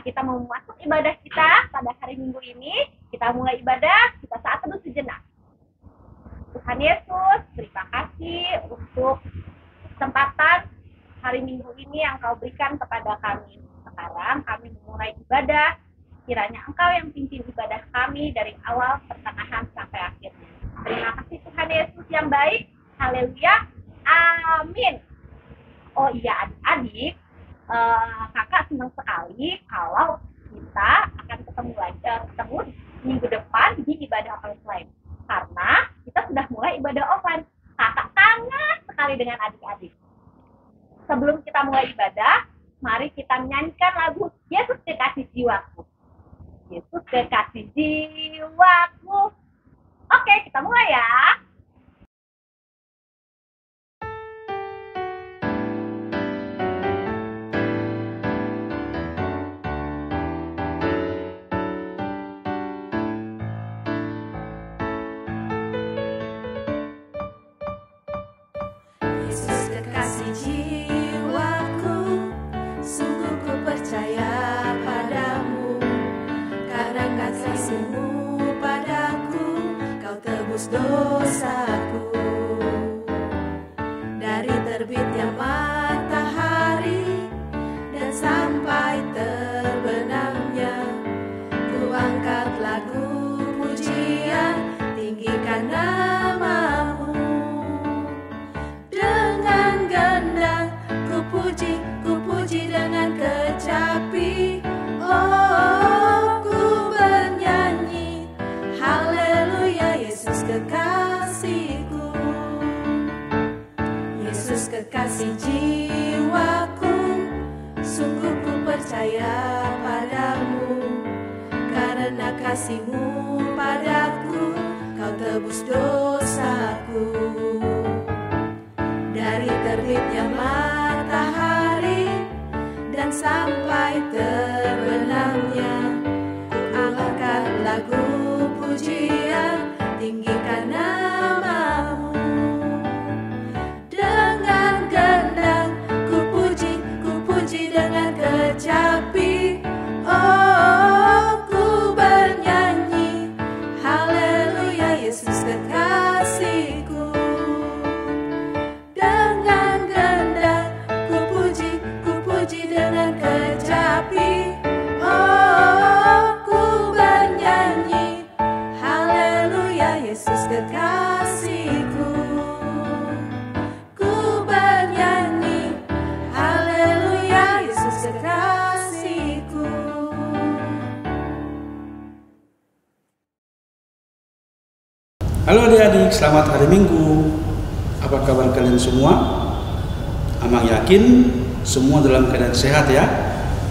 kita mau masuk ibadah kita pada hari Minggu ini. Kita mulai ibadah, kita saat teduh sejenak. Tuhan Yesus, terima kasih untuk kesempatan hari Minggu ini yang Kau berikan kepada kami. Sekarang kami memulai ibadah, kiranya Engkau yang pimpin ibadah kami dari awal, pertengahan, sampai akhirnya. Terima kasih Tuhan Yesus yang baik. Haleluya. Amin. Oh iya adik-adik, kakak senang sekali kalau kita akan ketemu minggu depan di ibadah offline. Karena kita sudah mulai ibadah offline. Kakak kangen sekali dengan adik-adik. Sebelum kita mulai ibadah, mari kita menyanyikan lagu Yesus Kekasih Jiwaku. Yesus Kekasih Jiwaku. Oke, kita mulai ya. Dosaku dari terbitnya matahari dan sampai terbenamnya, ku angkat lagu pujian, tinggikan namamu. Dengan gendang ku puji dengan kecapi. Oh, ku bernyanyi haleluya, Yesus kekasihku. Yesus kekasih jiwaku, sungguh ku percaya padamu. Karena kasih-Mu padaku, Kau tebus dosaku. Dari terbitnya matahari dan sampai terbenamnya, ku angkat lagu pujian, tinggikan namamu. Dengan gendang ku puji dengan kecapi. Oh, ku bernyanyi haleluya, Yesus kekasihku. Dengan gendang ku puji dengan kecapi. Oh, ku bernyanyi haleluya, Yesus kekasihku. Ku bernyanyi haleluya, Yesus kekasihku. Halo adik-adik, selamat hari Minggu. Apa kabar kalian semua? Amang yakin semua dalam keadaan sehat ya.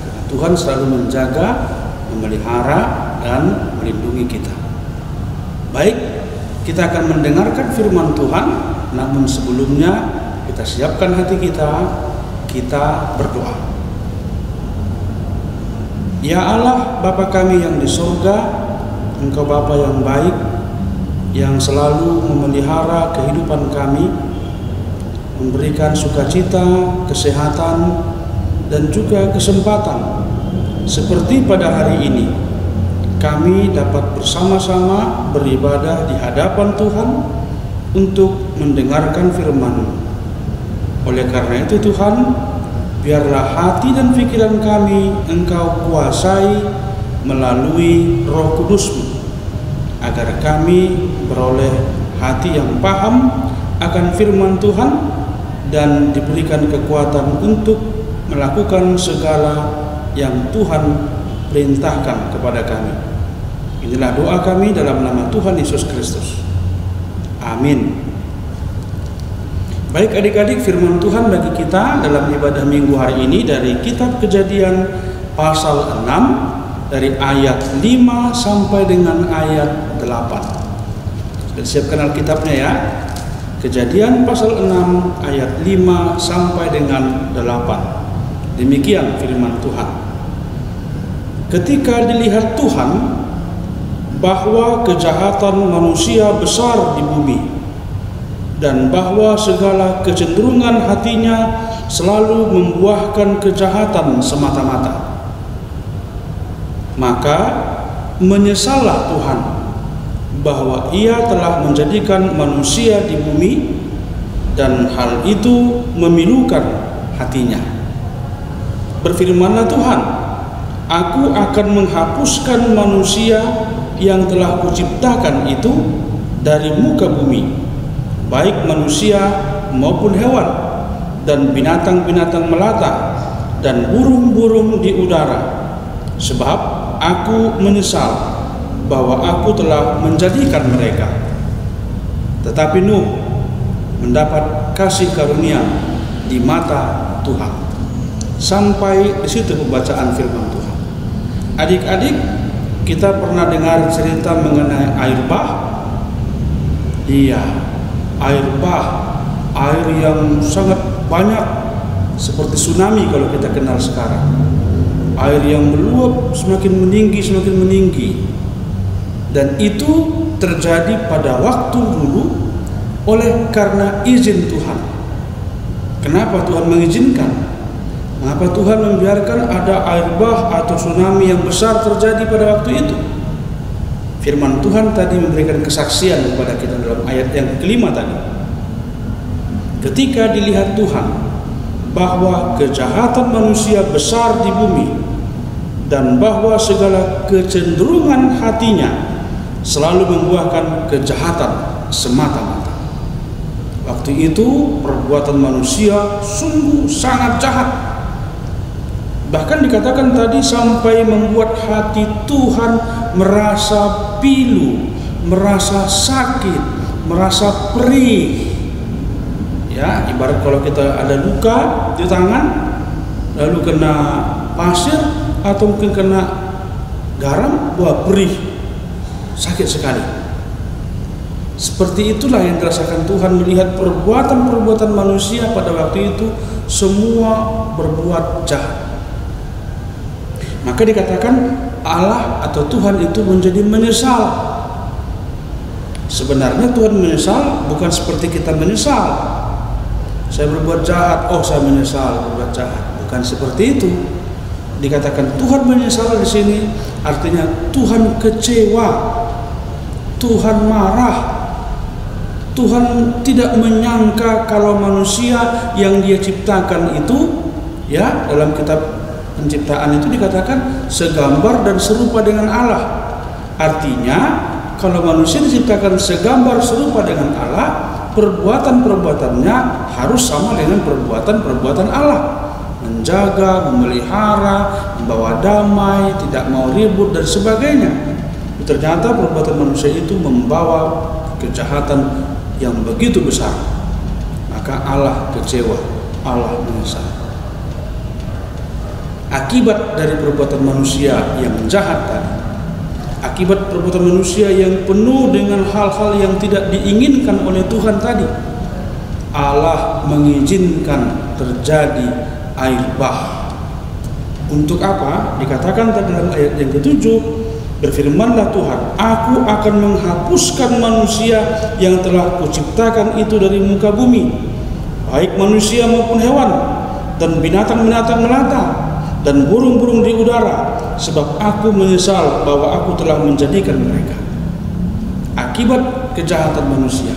Karena Tuhan selalu menjaga, memelihara, dan melindungi kita. Baik, kita akan mendengarkan firman Tuhan. Namun sebelumnya kita siapkan hati kita berdoa. Ya Allah, Bapa kami yang di surga, Engkau Bapa yang baik, yang selalu memelihara kehidupan kami, memberikan sukacita, kesehatan, dan juga kesempatan. Seperti pada hari ini, kami dapat bersama-sama beribadah di hadapan Tuhan untuk mendengarkan firman-Mu. Oleh karena itu Tuhan, biarlah hati dan pikiran kami Engkau kuasai melalui Roh Kudus-Mu, agar kami beroleh hati yang paham akan firman Tuhan dan diberikan kekuatan untuk melakukan segala yang Tuhan perintahkan kepada kami. Inilah doa kami dalam nama Tuhan Yesus Kristus. Amin. Baik adik-adik, firman Tuhan bagi kita dalam ibadah minggu hari ini dari kitab Kejadian pasal 6 dari ayat 5 sampai dengan ayat 8. Sudah siapkan Alkitabnya ya. Kejadian pasal 6 ayat 5 sampai dengan 8. Demikian firman Tuhan. Ketika dilihat Tuhan bahwa kejahatan manusia besar di bumi, dan bahwa segala kecenderungan hatinya selalu membuahkan kejahatan semata-mata, Maka menyesallah Tuhan bahwa Ia telah menjadikan manusia di bumi, dan hal itu memilukan hatinya. Berfirmanlah Tuhan, Aku akan menghapuskan manusia yang telah Kuciptakan itu dari muka bumi, baik manusia maupun hewan, dan binatang-binatang melata, dan burung-burung di udara, sebab Aku menyesal bahwa Aku telah menjadikan mereka. Tetapi Nuh mendapat kasih karunia di mata Tuhan. Sampai di situ pembacaan firman Tuhan. Adik-adik, kita pernah dengar cerita mengenai air bah? Iya, air bah, air yang sangat banyak, seperti tsunami kalau kita kenal sekarang. Air yang meluap semakin meninggi, dan itu terjadi pada waktu dulu oleh karena izin Tuhan. Kenapa Tuhan mengizinkan? Mengapa Tuhan membiarkan ada air bah atau tsunami yang besar terjadi pada waktu itu? Firman Tuhan tadi memberikan kesaksian kepada kita dalam ayat yang kelima tadi. Ketika dilihat Tuhan bahwa kejahatan manusia besar di bumi, dan bahwa segala kecenderungan hatinya selalu membuahkan kejahatan semata-mata. Waktu itu perbuatan manusia sungguh sangat jahat. Bahkan dikatakan tadi sampai membuat hati Tuhan merasa pilu, merasa sakit, merasa perih. Ya, ibarat kalau kita ada luka di tangan, lalu kena pasir atau mungkin kena garam, wah perih, sakit sekali. Seperti itulah yang dirasakan Tuhan melihat perbuatan-perbuatan manusia pada waktu itu semua berbuat jahat. Maka dikatakan Allah atau Tuhan itu menjadi menyesal. Sebenarnya Tuhan menyesal bukan seperti kita menyesal. Saya berbuat jahat, oh saya menyesal berbuat jahat. Bukan seperti itu. Dikatakan Tuhan menyesal di sini artinya Tuhan kecewa, Tuhan marah, Tuhan tidak menyangka kalau manusia yang Dia ciptakan itu, ya, dalam kitab Penciptaan itu dikatakan segambar dan serupa dengan Allah. Artinya kalau manusia diciptakan segambar serupa dengan Allah, perbuatan-perbuatannya harus sama dengan perbuatan-perbuatan Allah. Menjaga, memelihara, membawa damai, tidak mau ribut dan sebagainya. Ternyata perbuatan manusia itu membawa kejahatan yang begitu besar. Maka Allah kecewa, Allah menyesal. Akibat dari perbuatan manusia yang jahat tadi, akibat perbuatan manusia yang penuh dengan hal-hal yang tidak diinginkan oleh Tuhan tadi, Allah mengizinkan terjadi air bah. Untuk apa? Dikatakan tadi dalam ayat yang ke-7, berfirmanlah Tuhan, Aku akan menghapuskan manusia yang telah Kuciptakan itu dari muka bumi, baik manusia maupun hewan, dan binatang-binatang melata, dan burung-burung di udara, sebab Aku menyesal bahwa Aku telah menjadikan mereka. Akibat kejahatan manusia,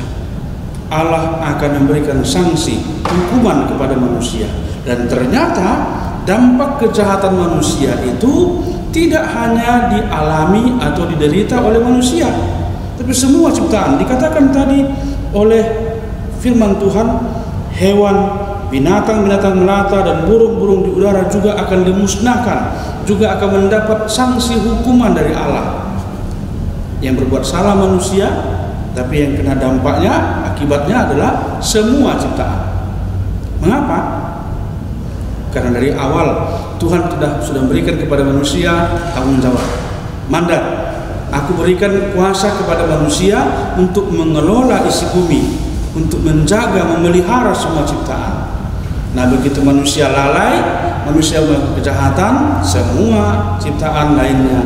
Allah akan memberikan sanksi hukuman kepada manusia. Dan ternyata dampak kejahatan manusia itu tidak hanya dialami atau diderita oleh manusia, tapi semua ciptaan. Dikatakan tadi oleh firman Tuhan, hewan, binatang-binatang melata dan burung-burung di udara juga akan dimusnahkan, juga akan mendapat sanksi hukuman dari Allah. Yang berbuat salah manusia, tapi yang kena dampaknya, akibatnya adalah semua ciptaan. Mengapa? Karena dari awal Tuhan sudah memberikan kepada manusia tanggung jawab, mandat. Aku berikan kuasa kepada manusia untuk mengelola isi bumi, untuk menjaga, memelihara semua ciptaan. Nah, begitu manusia lalai, manusia melakukan kejahatan, semua ciptaan lainnya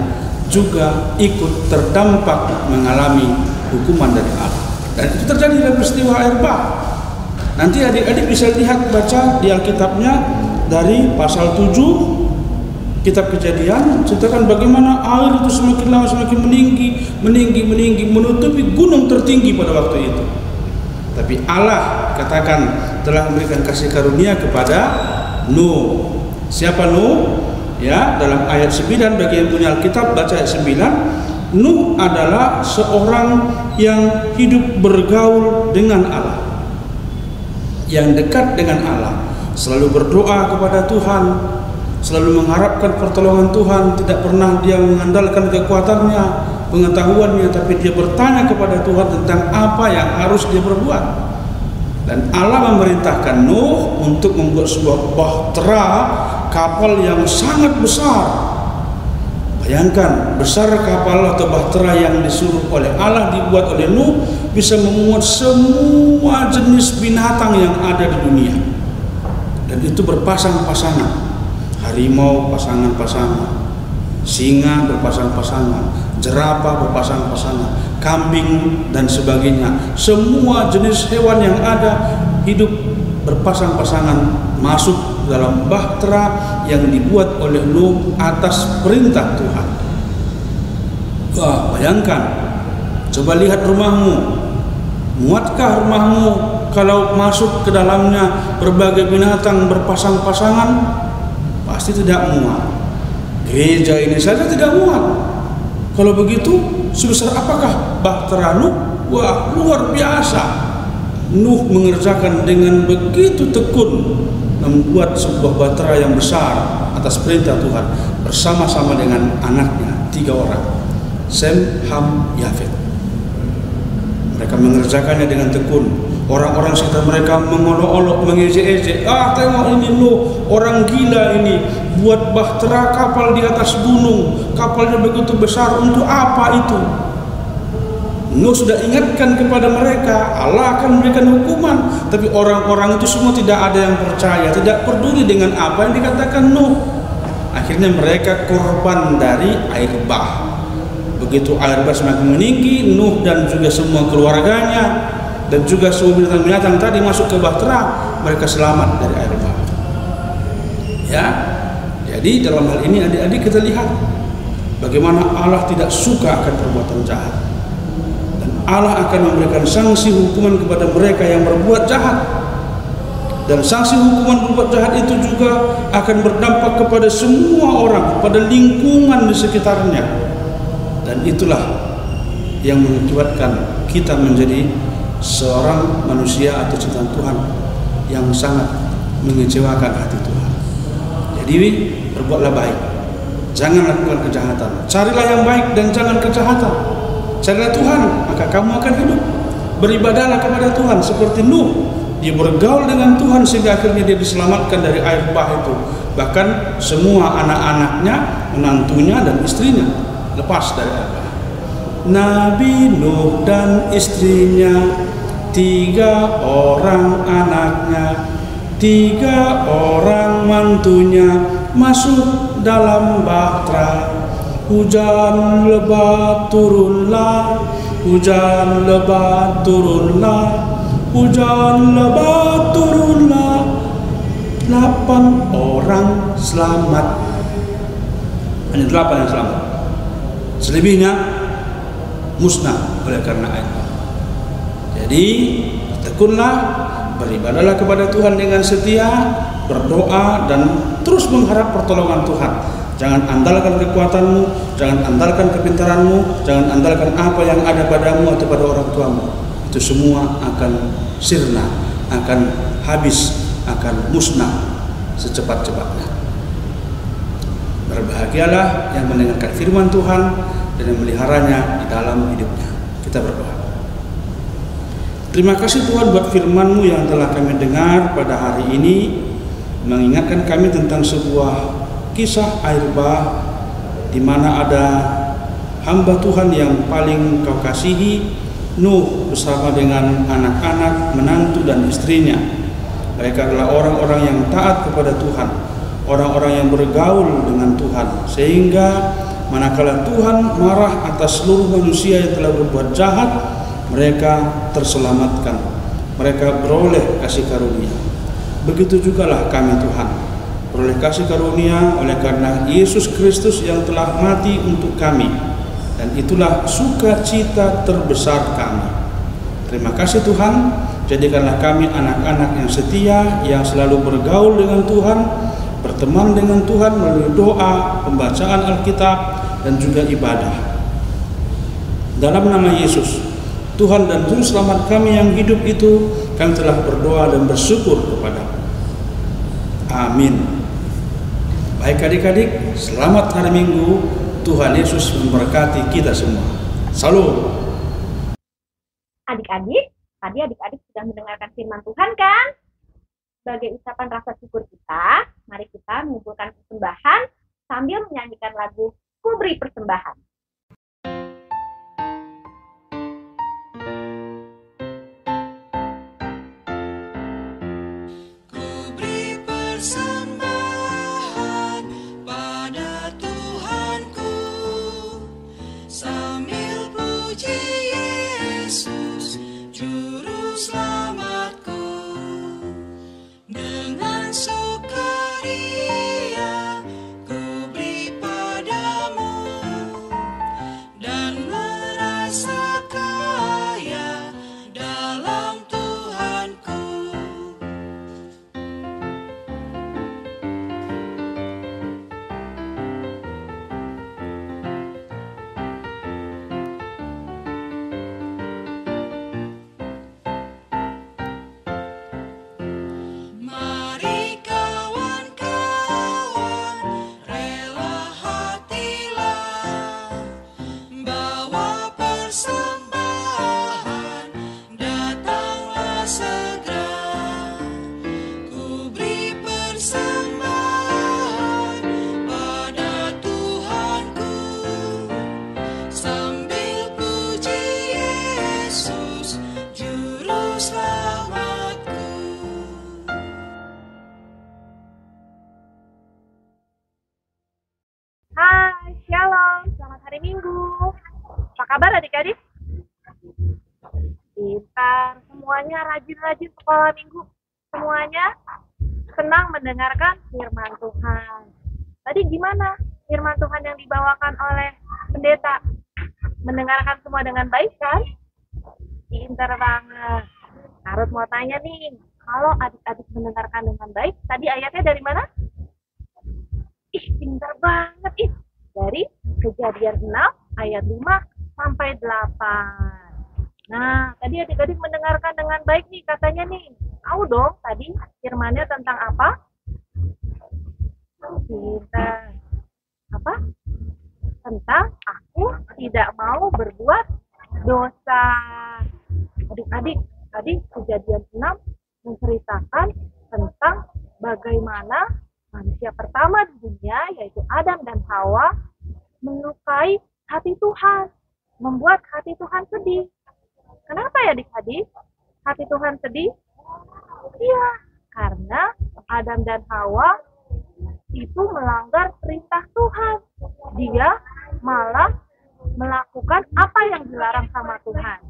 juga ikut terdampak mengalami hukuman dari Allah. Dan itu terjadi dalam peristiwa air bah. Nanti adik-adik bisa lihat, baca di Alkitabnya dari pasal 7 Kitab Kejadian ceritakan bagaimana air itu semakin lama semakin meninggi, menutupi gunung tertinggi pada waktu itu. Tapi Allah katakan telah memberikan kasih karunia kepada Nuh. Siapa Nuh? Ya, dalam ayat 9 bagi yang punya Alkitab baca ayat 9. Nuh adalah seorang yang hidup bergaul dengan Allah, yang dekat dengan Allah, selalu berdoa kepada Tuhan, selalu mengharapkan pertolongan Tuhan, tidak pernah dia mengandalkan kekuatannya, pengetahuannya, tapi dia bertanya kepada Tuhan tentang apa yang harus dia perbuat. Dan Allah memerintahkan Nuh untuk membuat sebuah bahtera, kapal yang sangat besar. Bayangkan, besar kapal atau bahtera yang disuruh oleh Allah dibuat oleh Nuh bisa memuat semua jenis binatang yang ada di dunia. Dan itu berpasang-pasangan. Harimau pasangan-pasangan, singa berpasang-pasangan, jerapah berpasang-pasangan, kambing dan sebagainya. Semua jenis hewan yang ada hidup berpasang-pasangan masuk dalam bahtera yang dibuat oleh Nuh atas perintah Tuhan. Wah, bayangkan, coba lihat rumahmu. Muatkah rumahmu kalau masuk ke dalamnya berbagai binatang berpasang-pasangan? Pasti tidak muat. Gereja ini saja tidak muat. Kalau begitu, sebesar apakah bahtera Nuh? Wah, luar biasa. Nuh mengerjakan dengan begitu tekun, membuat sebuah bahtera yang besar atas perintah Tuhan bersama-sama dengan anaknya, 3 orang, Sem, Ham, Yafet. Mereka mengerjakannya dengan tekun. Orang-orang sekitar mereka mengolok-olok, mengejek-ejek. Ah, tengok ini Nuh, orang gila ini, buat bahtera kapal di atas gunung. Kapalnya begitu besar, untuk apa itu? Nuh sudah ingatkan kepada mereka, Allah akan memberikan hukuman. Tapi orang-orang itu semua tidak ada yang percaya, tidak peduli dengan apa yang dikatakan Nuh. Akhirnya mereka korban dari air bah. Begitu air bah semakin meninggi, Nuh dan juga semua keluarganya dan juga semua binatang-binatang tadi masuk ke bahtera, mereka selamat dari air bah. Ya, jadi dalam hal ini adik-adik kita lihat bagaimana Allah tidak suka akan perbuatan jahat, dan Allah akan memberikan sanksi hukuman kepada mereka yang berbuat jahat. Dan sanksi hukuman berbuat jahat itu juga akan berdampak kepada semua orang, kepada lingkungan di sekitarnya. Dan itulah yang mengakibatkan kita menjadi seorang manusia atau ciptaan Tuhan yang sangat mengecewakan hati Tuhan. Jadi berbuatlah baik, jangan lakukan kejahatan. Carilah yang baik dan jangan kejahatan. Carilah Tuhan, maka kamu akan hidup. Beribadahlah kepada Tuhan seperti Nuh. Dia bergaul dengan Tuhan sehingga akhirnya dia diselamatkan dari air bah itu. Bahkan semua anak-anaknya, menantunya dan istrinya lepas dari air bah. Nabi Nuh dan istrinya, 3 orang anaknya, 3 orang mantunya masuk dalam bahtera. Hujan lebat turunlah, hujan lebat turunlah, hujan lebat turunlah. 8 orang selamat. Hanya 8 yang selamat. Selebihnya musnah oleh karena air. Jadi tekunlah, beribadahlah kepada Tuhan dengan setia, berdoa dan terus mengharap pertolongan Tuhan. Jangan andalkan kekuatanmu, jangan andalkan kepintaranmu, jangan andalkan apa yang ada padamu atau pada orang tuamu. Itu semua akan sirna, akan habis, akan musnah secepat-cepatnya. Berbahagialah yang mendengarkan firman Tuhan dan yang memeliharanya di dalam hidupnya. Kita berdoa. Terima kasih Tuhan buat firman-Mu yang telah kami dengar pada hari ini, mengingatkan kami tentang sebuah kisah air bah di mana ada hamba Tuhan yang paling Kau kasihi, Nuh bersama dengan anak-anak, menantu dan istrinya. Mereka adalah orang-orang yang taat kepada Tuhan, orang-orang yang bergaul dengan Tuhan, sehingga manakala Tuhan marah atas seluruh manusia yang telah berbuat jahat, mereka terselamatkan, mereka beroleh kasih karunia. Begitu jugalah kami Tuhan, Beroleh kasih karunia oleh karena Yesus Kristus yang telah mati untuk kami, dan itulah sukacita terbesar kami. Terima kasih Tuhan, jadikanlah kami anak-anak yang setia, yang selalu bergaul dengan Tuhan, berteman dengan Tuhan melalui doa, pembacaan Alkitab, dan juga ibadah. Dalam nama Yesus, Tuhan dan Juru Selamat kami yang hidup itu, kami telah berdoa dan bersyukur kepada-Mu. Amin. Baik adik-adik, selamat hari Minggu. Tuhan Yesus memberkati kita semua. Salam. Adik-adik, tadi adik-adik sudah mendengarkan firman Tuhan kan? Sebagai ucapan rasa syukur kita, mari kita mengumpulkan persembahan sambil menyanyikan lagu Ku Beri Persembahan. Persembahan pada Tuhanku sambil puji Yesus Juru Selamatku, dengan sukaria ku beri padamu dan merasa kaya dalam Tuhanku. Mari kawan-kawan, rela hatilah, bawa persembahan, datanglah segera. Ku beri persembahan pada Tuhanku, sambil puji Yesus Juru Selamatku. Hai, shalom, selamat hari Minggu. Apa kabar adik-adik? Pintar, semuanya rajin-rajin sekolah Minggu. Semuanya senang mendengarkan firman Tuhan. Tadi gimana firman Tuhan yang dibawakan oleh pendeta? Mendengarkan semua dengan baik kan? Pintar banget. Harus mau tanya nih, kalau adik-adik mendengarkan dengan baik, tadi ayatnya dari mana? Ih, pintar banget ih. Dari Kejadian 6 ayat 5 sampai 8. Nah, tadi adik-adik mendengarkan dengan baik nih katanya nih. Tahu dong tadi firmannya tentang apa? Pintar. Apa? Tentang aku tidak mau berbuat dosa. Adik-adik, tadi Kejadian 6 menceritakan tentang bagaimana manusia pertama di dunia, yaitu Adam dan Hawa, menyukai hati Tuhan, membuat hati Tuhan sedih. Kenapa ya adik-adik? Hati Tuhan sedih? Iya, karena Adam dan Hawa itu melanggar perintah Tuhan. Dia malah melakukan apa yang dilarang sama Tuhan.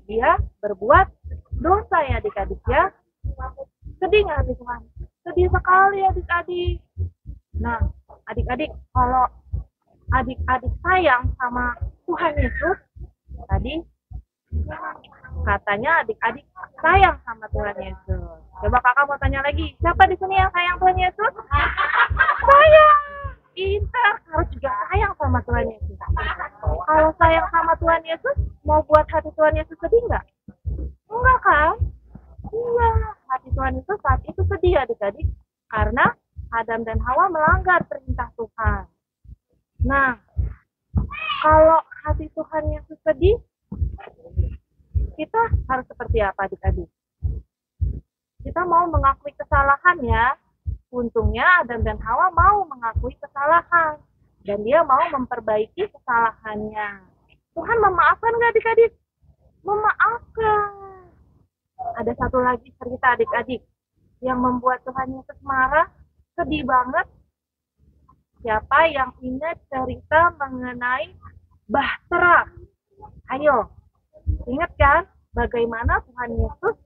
Dia berbuat dosa ya adik-adik ya. Sedih nggak hati Tuhan? Sedih sekali adik-adik. Nah, adik-adik, kalau adik-adik sayang sama Tuhan Yesus, tadi katanya adik-adik sayang sama Tuhan Yesus. Coba kakak mau tanya lagi, siapa di sini yang sayang Tuhan Yesus? Sayang. Pintar, harus juga sayang sama Tuhan Yesus. Kalau sayang sama Tuhan Yesus, mau buat hati Tuhan Yesus sedih nggak? Enggak kan? Iya, hati Tuhan itu saat itu sedih adik-adik, karena Adam dan Hawa melanggar perintah Tuhan. Nah, kalau hati Tuhan Yesus sedih, kita harus seperti apa adik-adik? Kita mau mengakui kesalahan ya. Untungnya Adam dan Hawa mau mengakui kesalahan. Dan dia mau memperbaiki kesalahannya. Tuhan memaafkan nggak adik-adik? Memaafkan. Ada satu lagi cerita adik-adik yang membuat Tuhan Yesus marah, sedih banget. Siapa yang ingat cerita mengenai Bahtera? Ayo, ingat kan bagaimana Tuhan Yesus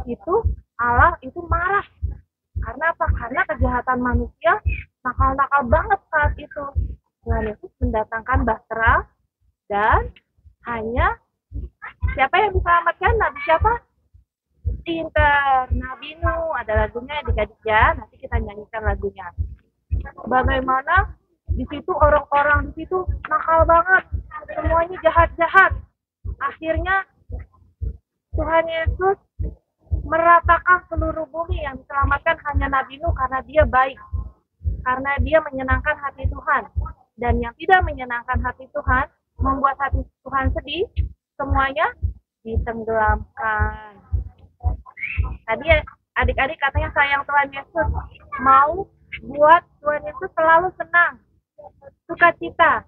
itu, Allah itu marah Karena apa? Karena kejahatan manusia nakal-nakal banget saat itu. Tuhan Yesus mendatangkan bahtera dan hanya siapa yang diselamatkan? Nabi siapa? Pinter, Nabi Nuh. Ada lagunya adik-adik ya. Nanti kita nyanyikan lagunya. Bagaimana di situ orang-orang di situ nakal banget, semuanya jahat-jahat. Akhirnya Tuhan Yesus meratakan seluruh bumi, yang diselamatkan hanya Nabi Nuh karena dia baik, karena dia menyenangkan hati Tuhan. Dan yang tidak menyenangkan hati Tuhan, membuat hati Tuhan sedih, semuanya ditenggelamkan. Tadi adik-adik katanya sayang Tuhan Yesus, mau buat Tuhan Yesus selalu senang, sukacita.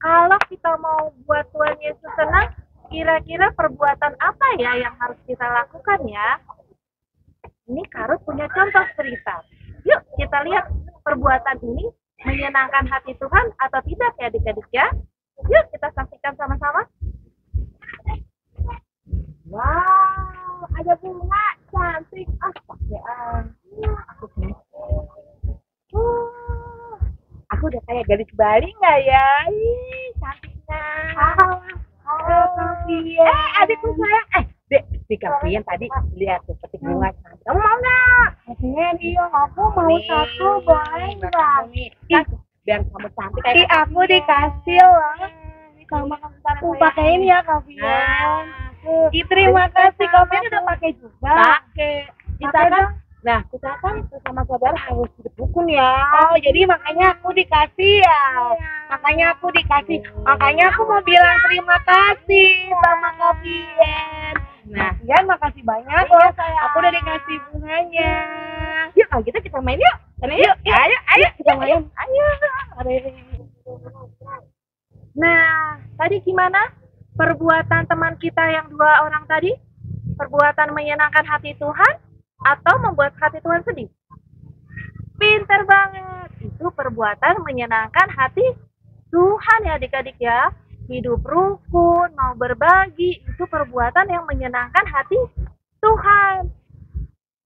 Kalau kita mau buat Tuhan Yesus senang, kira-kira perbuatan apa ya yang harus kita lakukan ya? Ini Karut punya contoh cerita. Yuk kita lihat perbuatan ini menyenangkan hati Tuhan atau tidak ya adik-adik ya? Yuk kita saksikan sama-sama. Wow, ada bunga cantik. Aku udah kayak gadis Bali nggak ya? Ih, cantiknya. Adikku sayang. Dek, si Kavian tadi lihat tuh petik bunga cantik. Kamu mau nggak? Iya, aku mau satu, boleh nggak? Biar kamu cantik kayak Aku dikasih loh. Sama kamu pakein ya Kavian. Terima kasih Kavian udah pakai juga. Pakai. Kita kan sama saudara harus hidup rukun ya. Oh, jadi makanya aku dikasih ya. Makanya aku dikasih. Makanya aku mau bilang terima kasih sama Kavian. Kavian makasih banyak loh. Aku udah dikasih bunganya. Yuk, kalau gitu kita main yuk. Yuk. Ayo kita main. Ayo. Nah, tadi gimana perbuatan teman kita yang 2 orang tadi? Perbuatan menyenangkan hati Tuhan atau membuat hati Tuhan sedih? Pinter banget. Itu perbuatan menyenangkan hati Tuhan ya adik-adik ya. Hidup rukun, mau berbagi, itu perbuatan yang menyenangkan hati Tuhan.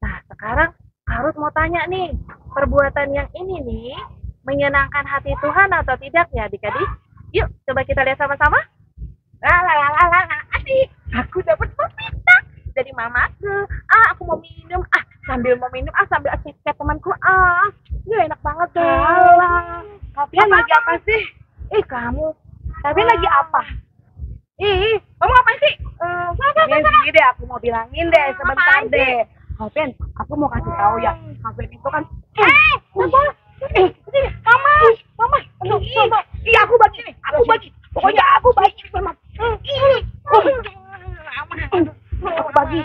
Nah, sekarang Karut mau tanya nih, perbuatan yang ini nih menyenangkan hati Tuhan atau tidak ya adik-adik? Yuk, coba kita lihat sama-sama. Adik, aku dapat pepita dari mamaku. Aku mau minum. Sambil mau minum, sambil asik temanku. Enak banget deh. Kavian lagi apa sih? Kamu. Kavian lagi apa? Kamu ngapain sih? Sini deh, aku mau bilangin deh sebentar Ngapain deh. Kavian, aku mau kasih tahu ya. Kavian itu kan Mama. aku bagi. Pokoknya aku bagi sama. Aku bagi.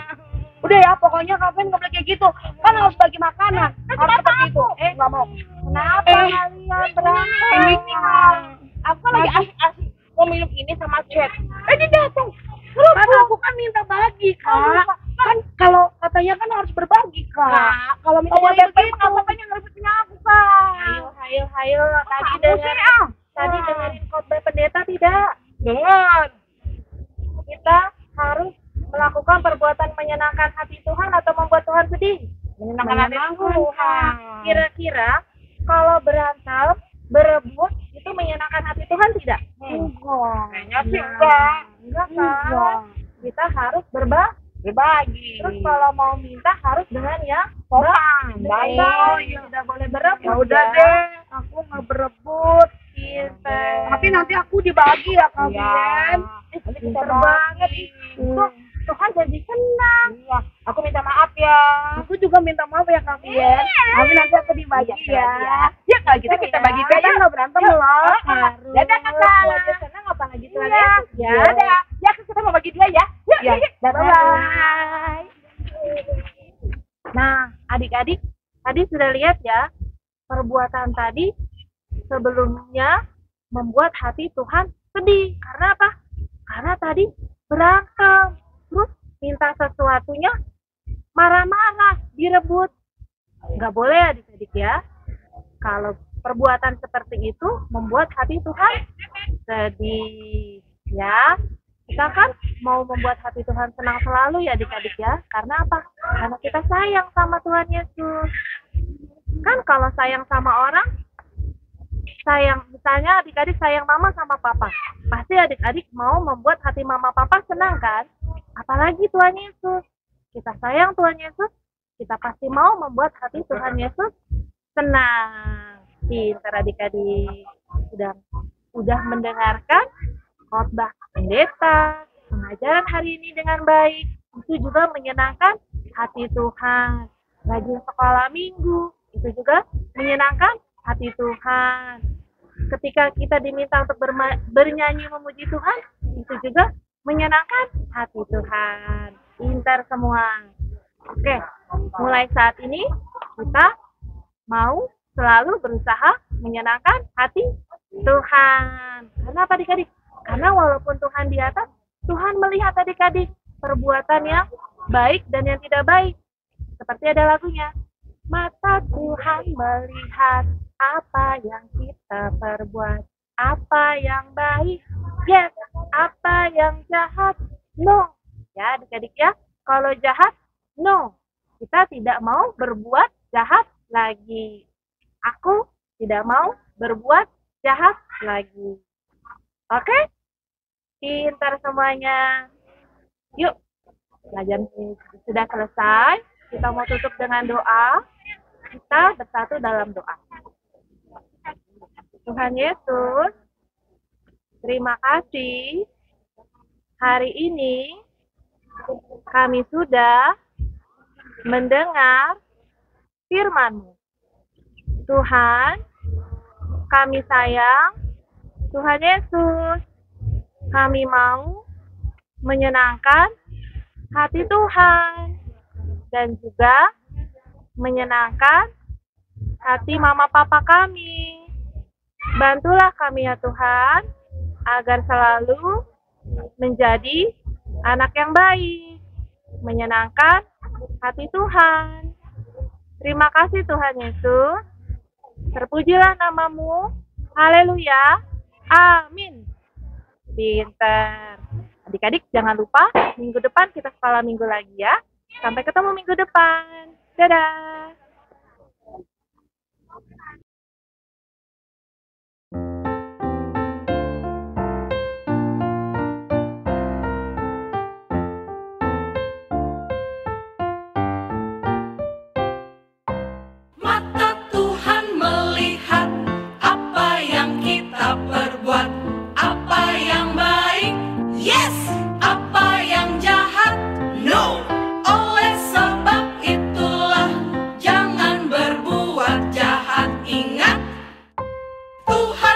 Udah ya, pokoknya Kavian nggak boleh kayak gitu. Kan harus bagi makanan. Harus seperti itu. Nggak mau. Kenapa kalian berantem? Aku kan lagi asik-asik mau minum ini sama Chat. Dia datang. Kan aku kan minta bagi, Kak. Kan kalau katanya kan harus berbagi, Kak. Kalau minta bagi katanya harus punya aku, Kak. Hayo. Tadi dengerin khotbah pendeta tidak? Dengar. Kita harus melakukan perbuatan menyenangkan hati Tuhan atau membuat Tuhan sedih? Menyenangkan hati Tuhan. Kira-kira kalau berantem, berebut, itu menyenangkan hati Tuhan tidak? Kayaknya sih enggak. Enggak kan? Kita harus Berbagi. Terus kalau mau minta harus dengan yang sopan, baik. baik. Tidak boleh berebut. Ya udah deh, aku nggak berebut. Pinter. Tapi nanti aku dibagi ya kalian. Nanti kita banget itu. Tuhan jadi senang. Iya. Aku minta maaf ya. Aku juga minta maaf ya kalian. Tapi nanti aku dibagi ya. Ya kalau gitu kita bagi Kita ya. nggak berantem loh. Dadah kakak. Aku senang apalagi Tuhan Iya. Yesus. Ya, dadah. Ya kita mau bagi dia ya. Yuk, Ya. yuk. Bye-bye. Nah, adik-adik, tadi sudah lihat ya, perbuatan tadi sebelumnya membuat hati Tuhan sedih. Karena apa? Karena tadi berantem, terus minta sesuatunya marah-marah, direbut. Nggak boleh adik-adik ya. Kalau perbuatan seperti itu membuat hati Tuhan sedih. Ya, Kita kan mau membuat hati Tuhan senang selalu ya adik-adik ya. Karena apa? Karena kita sayang sama Tuhan Yesus. Kan kalau sayang sama orang, misalnya adik-adik sayang mama sama papa, pasti adik-adik mau membuat hati mama papa senang kan? Apalagi Tuhan Yesus. Kita sayang Tuhan Yesus, kita pasti mau membuat hati Tuhan Yesus senang. Pintar adik-adik. Sudah mendengarkan khotbah pendeta, pengajaran hari ini dengan baik. Itu juga menyenangkan hati Tuhan. Rajin sekolah minggu, itu juga menyenangkan hati Tuhan. Ketika kita diminta untuk bernyanyi memuji Tuhan, itu juga menyenangkan hati Tuhan. Pintar semua. Oke, mulai saat ini kita mau selalu berusaha menyenangkan hati Tuhan. Kenapa adik-adik? Karena walaupun Tuhan di atas, Tuhan melihat adik-adik perbuatan yang baik dan yang tidak baik. Seperti ada lagunya. Mata Tuhan melihat apa yang kita perbuat. Apa yang baik, yes. Apa yang jahat, no. Ya adik-adik ya, kalau jahat, no. Kita tidak mau berbuat jahat lagi. Aku tidak mau berbuat jahat lagi. Oke? Pintar semuanya. Yuk, pelajaran sudah selesai. Kita mau tutup dengan doa. Kita bersatu dalam doa. Tuhan Yesus, terima kasih. Hari ini kami sudah mendengar firman-Mu. Tuhan, kami sayang Tuhan Yesus. Kami mau menyenangkan hati Tuhan dan juga menyenangkan hati mama papa kami. Bantulah kami ya Tuhan agar selalu menjadi anak yang baik, menyenangkan hati Tuhan. Terima kasih Tuhan Yesus. Terpujilah nama-Mu. Haleluya. Amin. Pintar. Adik-adik jangan lupa minggu depan kita sekolah minggu lagi ya. Sampai ketemu minggu depan. Dadah. Mata Tuhan melihat apa yang kita perbuat, apa yang baik, yes, apa yang jahat, no. Oleh sebab itulah jangan berbuat jahat. Ingat, Tuhan